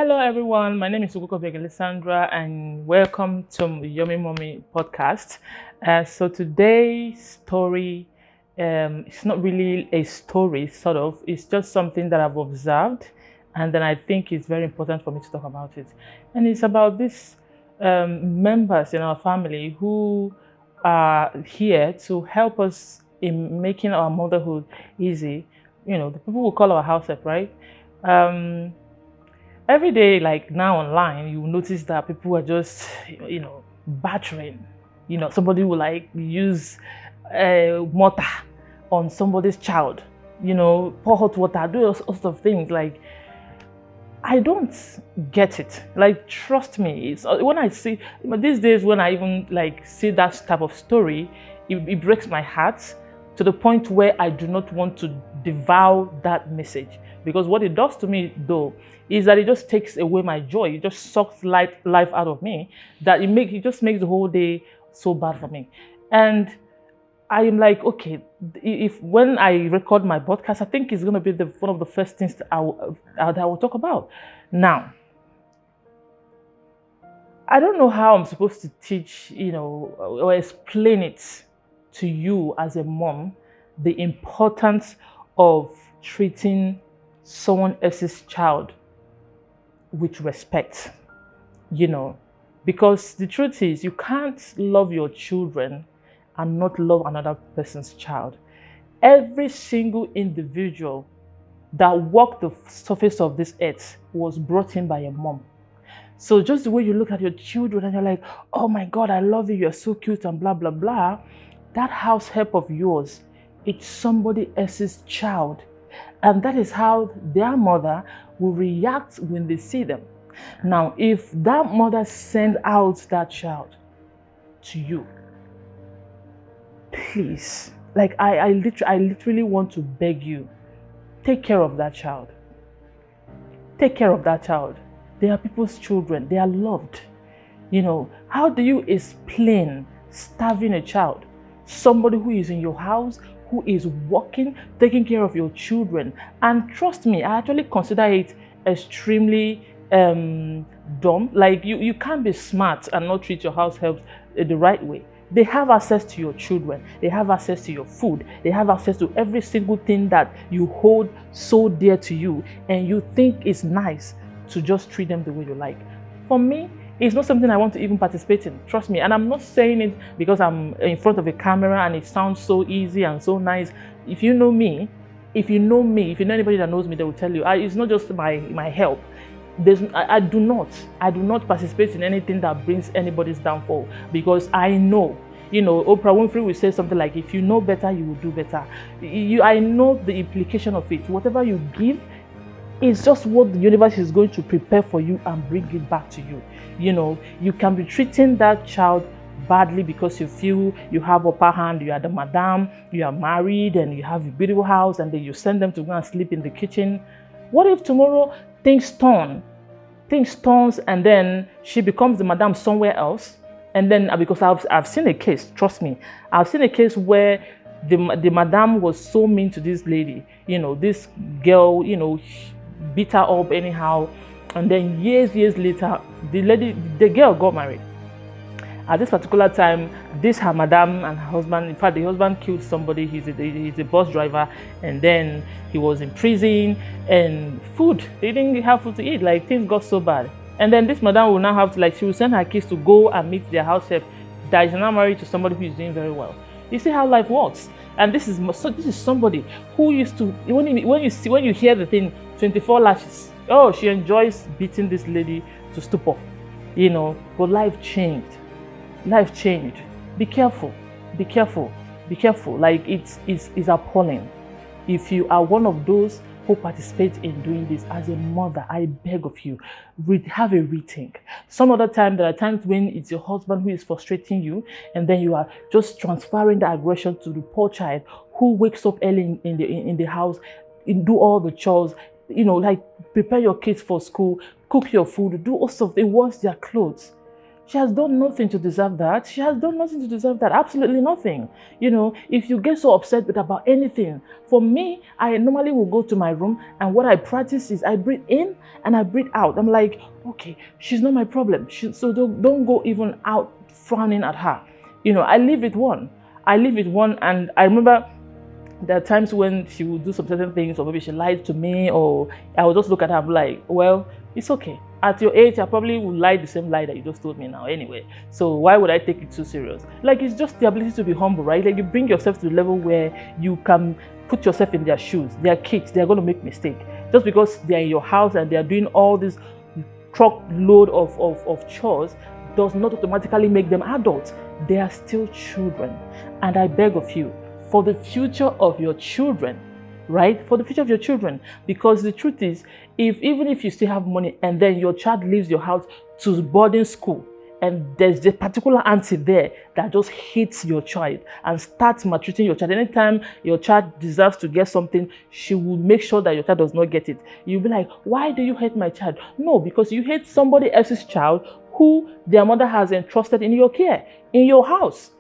Hello, everyone. My name is Uguko Alessandra, and welcome to the Yummy Mommy podcast. So today's story, it's not really a story, sort of. It's just something that I've observed, and then I think it's very important for me to talk about it. And it's about these members in our family who are here to help us in making our motherhood easy. The people we call our house help, right? Um, every day, like now online, you will notice that people are just battering. Somebody will like use mortar on somebody's child, pour hot water, do all sorts of things. Like, I don't get it. Like, trust me, it's when I see these days, when I even like see that type of story, it breaks my heart to the point where I do not want to devour that message. Because what it does to me, though, is that it just takes away my joy. It just sucks life out of me. That it just makes the whole day so bad for me. And I am like, okay, if when I record my podcast, I think it's going to be one of the first things that I will talk about. Now, I don't know how I'm supposed to teach, or explain it to you as a mom, the importance of treating someone else's child with respect, because the truth is, you can't love your children and not love another person's child. Every single individual that walked the surface of this earth was brought in by a mom. So just the way you look at your children and you're like, oh my God, I love you, you're so cute and blah, blah, blah. That house help of yours, it's somebody else's child. And that is how their mother will react when they see them. Now, if that mother sends out that child to you, please, like I literally want to beg you, take care of that child. Take care of that child. They are people's children. They are loved. How do you explain starving a child? Somebody who is in your house, who is working, taking care of your children. And trust me, I actually consider it extremely dumb. Like, you can't be smart and not treat your house helps the right way. They have access to your children. They have access to your food. They have access to every single thing that you hold so dear to you, and you think it's nice to just treat them the way you like. For me, it's not something I want to even participate in. Trust me. And I'm not saying it because I'm in front of a camera and it sounds so easy and so nice. If you know me, if you know anybody that knows me, they will tell you, it's not just my help. I do not participate in anything that brings anybody's downfall, because I know, Oprah Winfrey will say something like, if you know better, you will do better. I know the implication of it. Whatever you give is just what the universe is going to prepare for you and bring it back to you. You can be treating that child badly because you feel you have upper hand, you are the madam, you are married and you have a beautiful house, and then you send them to go and sleep in the kitchen. What if tomorrow things turns and then she becomes the madam somewhere else? And then, because I've seen a case, trust me, I've seen a case where the madam was so mean to this lady, this girl, beat her up anyhow, and then years later, the girl got married. At this particular time, her madam and her husband, in fact, the husband killed somebody. He's a bus driver, and then he was in prison, and they didn't have food to eat. Like, things got so bad. And then this madam will now have to, she will send her kids to go and meet their house help that is now married to somebody who is doing very well. You see how life works. And this is somebody who used to, when you hear the thing, 24 lashes. Oh, she enjoys beating this lady to stupor, but life changed. Life changed. Be careful. Like, it's appalling. If you are one of those who participate in doing this as a mother, I beg of you, have a rethink. Some other time, there are times when it's your husband who is frustrating you, and then you are just transferring the aggression to the poor child who wakes up early in the house, do all the chores, like prepare your kids for school, cook your food, do all stuff. They wash their clothes. She has done nothing to deserve that. She has done nothing to deserve that. Absolutely nothing. If you get so upset about anything, for me, I normally will go to my room, and what I practice is I breathe in and I breathe out. I'm like, okay, she's not my problem. So don't go even out frowning at her. I live with one. And I remember there are times when she will do some certain things, or maybe she lied to me, or I will just look at her and be like, well, it's okay. At your age, I probably will lie the same lie that you just told me now anyway. So why would I take it too serious? Like, it's just the ability to be humble, right? Like, you bring yourself to the level where you can put yourself in their shoes. They are kids. They are going to make mistakes. Just because they are in your house and they are doing all this truckload of chores does not automatically make them adults. They are still children. And I beg of you, for the future of your children, right? For the future of your children. Because the truth is, even if you still have money and then your child leaves your house to boarding school, and there's a particular auntie there that just hates your child and starts maltreating your child. Anytime your child deserves to get something, she will make sure that your child does not get it. You'll be like, why do you hate my child? No, because you hate somebody else's child who their mother has entrusted in your care, in your house.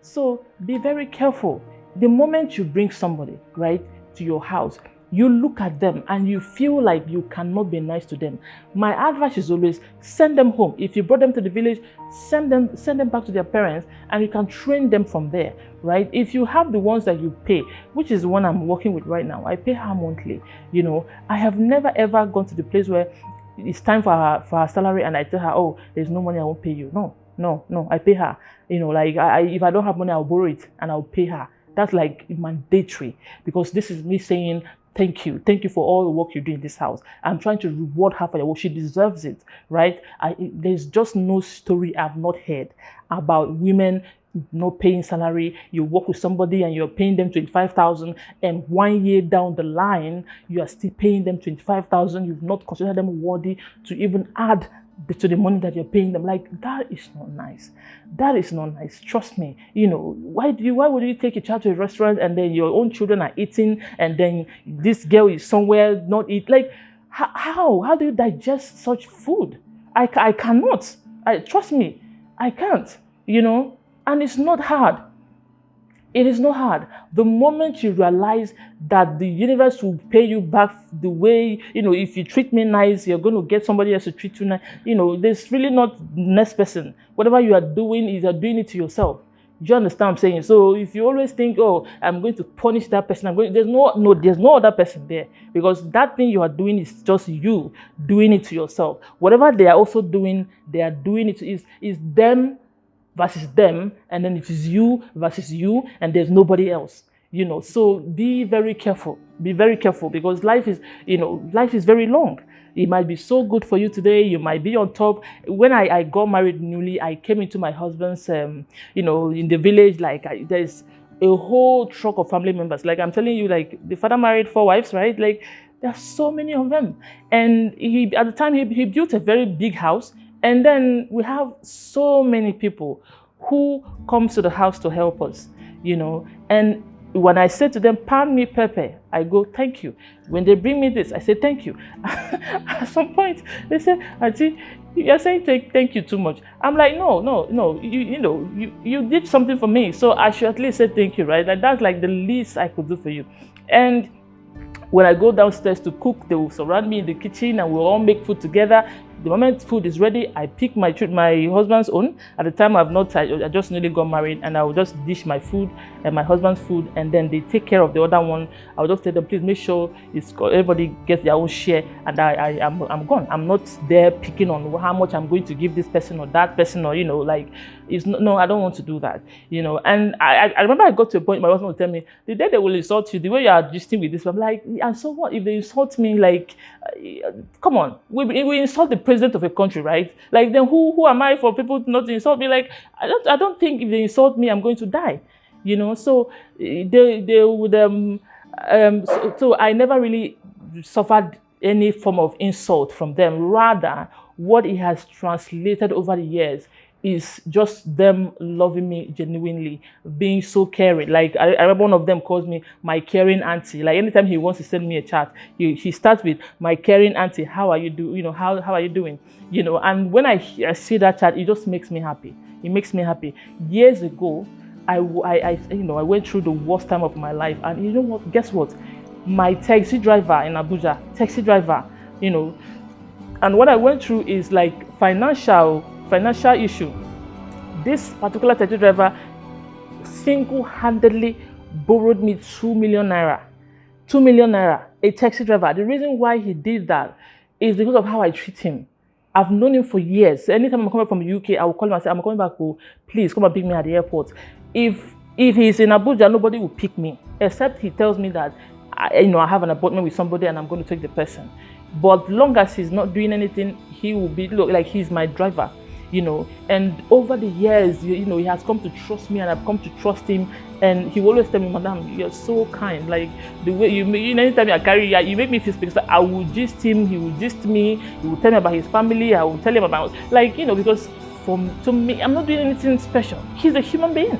So be very careful. The moment you bring somebody, right, to your house, you look at them and you feel like you cannot be nice to them. My advice is always send them home. If you brought them to the village, send them back to their parents, and you can train them from there, right? If you have the ones that you pay, which is the one I'm working with right now, I pay her monthly. I have never ever gone to the place where it's time for her salary and I tell her, oh, there's no money, I won't pay you. No, I pay her. Like if I don't have money, I'll borrow it and I'll pay her. That's like mandatory, because this is me saying, thank you for all the work you do in this house. I'm trying to reward her for your work. She deserves it, right? There's just no story I've not heard about women not paying salary. You work with somebody and you're paying them 25,000, and 1 year down the line, you are still paying them 25,000. You've not considered them worthy to even add to the money that you're paying them. Like, that is not nice. That is not nice. Trust me. Why would you take a child to a restaurant and then your own children are eating and then this girl is somewhere not eat? Like, how do you digest such food? I cannot. Trust me, I can't. And it's not hard. It is not hard. The moment you realize that the universe will pay you back the way, if you treat me nice, you're going to get somebody else to treat you nice. There's really not next person. Whatever you are doing, you're doing it to yourself. Do you understand what I'm saying? So if you always think, oh, I'm going to punish that person, there's no other person there, because that thing you are doing is just you doing it to yourself. Whatever they are also doing, they are doing it is them versus them, and then it is you versus you, and there's nobody else. So be very careful, because life is very long. It might be so good for you today, you might be on top. When I got married newly, I came into my husband's in the village, like there's a whole truck of family members. Like, I'm telling you, like, the father married 4 wives, right? Like, there are so many of them, and at the time he built a very big house. And then we have so many people who come to the house to help us, And when I say to them, pound me pepper, I go, thank you. When they bring me this, I say, thank you. At some point, they say, Auntie, you're saying thank you too much. I'm like, no. You did something for me, so I should at least say thank you, right? Like, that's like the least I could do for you. And when I go downstairs to cook, they will surround me in the kitchen and we'll all make food together. The moment food is ready, I pick my husband's own. At the time, I just newly got married, and I will just dish my food and my husband's food, and then they take care of the other one. I will just tell them, please make sure everybody gets their own share, and I'm gone. I'm not there picking on how much I'm going to give this person or that person, or no, I don't want to do that, And I remember I got to a point, my husband would tell me, the day they will insult you, the way you are gisting with this, I'm like, and so what if they insult me? Like, come on, we insult the president of a country, right? Like, then who am I for people not to insult me? Like, I don't think if they insult me, I'm going to die, So they would so I never really suffered any form of insult from them. Rather, what it has translated over the years is just them loving me genuinely, being so caring. Like I remember one of them calls me my caring auntie. Like anytime he wants to send me a chat, he starts with my caring auntie. How are you do? You know, how are you doing? You know, and when I see that chat, it just makes me happy. It makes me happy. Years ago, I went through the worst time of my life, and you know what? Guess what? My taxi driver in Abuja, taxi driver, you know, and what I went through is like financial issue. This particular taxi driver single-handedly borrowed me 2 million naira. 2 million naira. A taxi driver. The reason why he did that is because of how I treat him. I've known him for years. Anytime I'm coming from the UK, I will call him and say, I'm coming back. Oh, please come and pick me at the airport. If he's in Abuja, nobody will pick me, except he tells me that I have an appointment with somebody and I'm going to take the person. But long as he's not doing anything, he will be like he's my driver, you know. And over the years, you know, he has come to trust me and I've come to trust him. And he will always tell me, Madam, you're so kind. Like the way you know, anytime I carry you make me feel special. I will gist him, he will gist me, he will tell me about his family, I will tell him about, like, you know, because to me, I'm not doing anything special. He's a human being.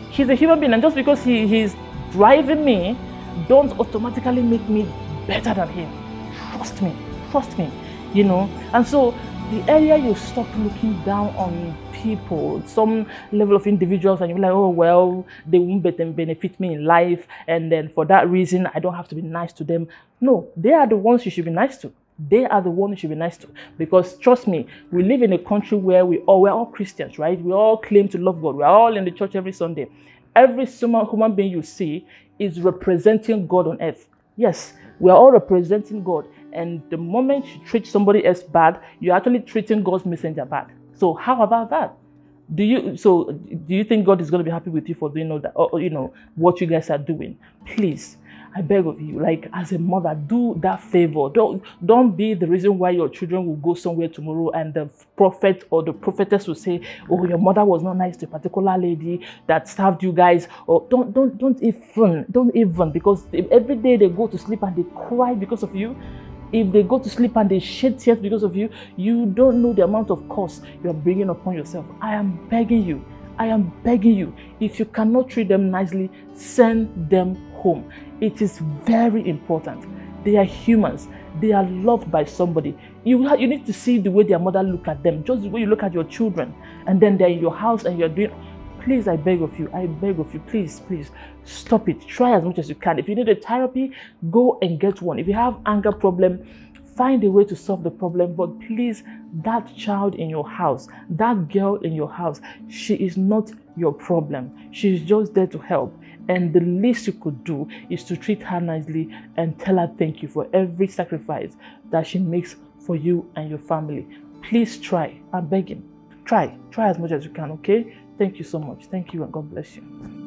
He's a human being, and just because he's driving me, don't automatically make me better than him. Trust me, you know. And so the earlier you stop looking down on people, some level of individuals, and you're like, oh well, they won't benefit me in life, and then for that reason I don't have to be nice to them. No, they are the ones you should be nice to. They are the ones you should be nice to. Because trust me, we live in a country where we're all Christians, right? We all claim to love God. We're all in the church every Sunday. Every human being you see is representing God on earth. Yes, we are all representing God. And the moment you treat somebody else bad, you're actually treating God's messenger bad. So how about that? Do you think God is going to be happy with you for doing all that, or you know what you guys are doing? Please, I beg of you, like as a mother, do that favor. Don't be the reason why your children will go somewhere tomorrow and the prophet or the prophetess will say, oh, your mother was not nice to a particular lady that served you guys. Or don't even, because every day they go to sleep and they cry because of you. If they go to sleep and they shed tears because of you, you don't know the amount of cost you are bringing upon yourself. I am begging you. If you cannot treat them nicely, send them home. It is very important. They are humans. They are loved by somebody. You need to see the way their mother look at them, just the way you look at your children, and then they're in your house and you're doing. Please, I beg of you, please, stop it. Try as much as you can. If you need a therapy, go and get one. If you have anger problem, find a way to solve the problem. But please, that child in your house, that girl in your house, she is not your problem. She's just there to help. And the least you could do is to treat her nicely and tell her thank you for every sacrifice that she makes for you and your family. Please try. I'm begging. Try as much as you can, okay? Thank you so much. Thank you and God bless you.